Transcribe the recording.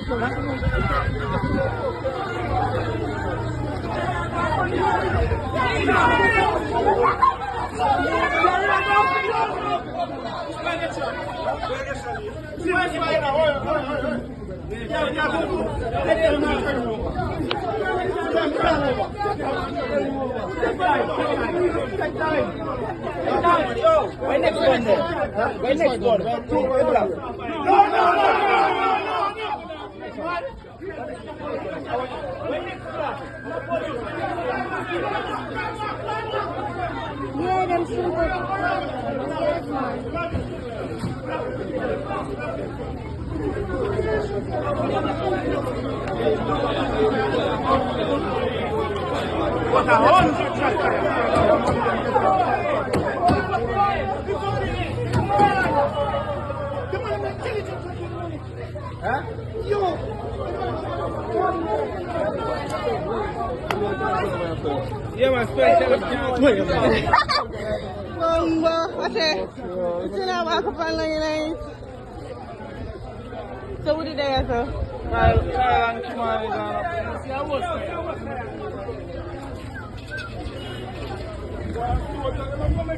Wait next one then. Wait next one. Yeah, them super. What a horn! Huh? Yeah, man, What's that? It's in our microphone line. So what did they answer?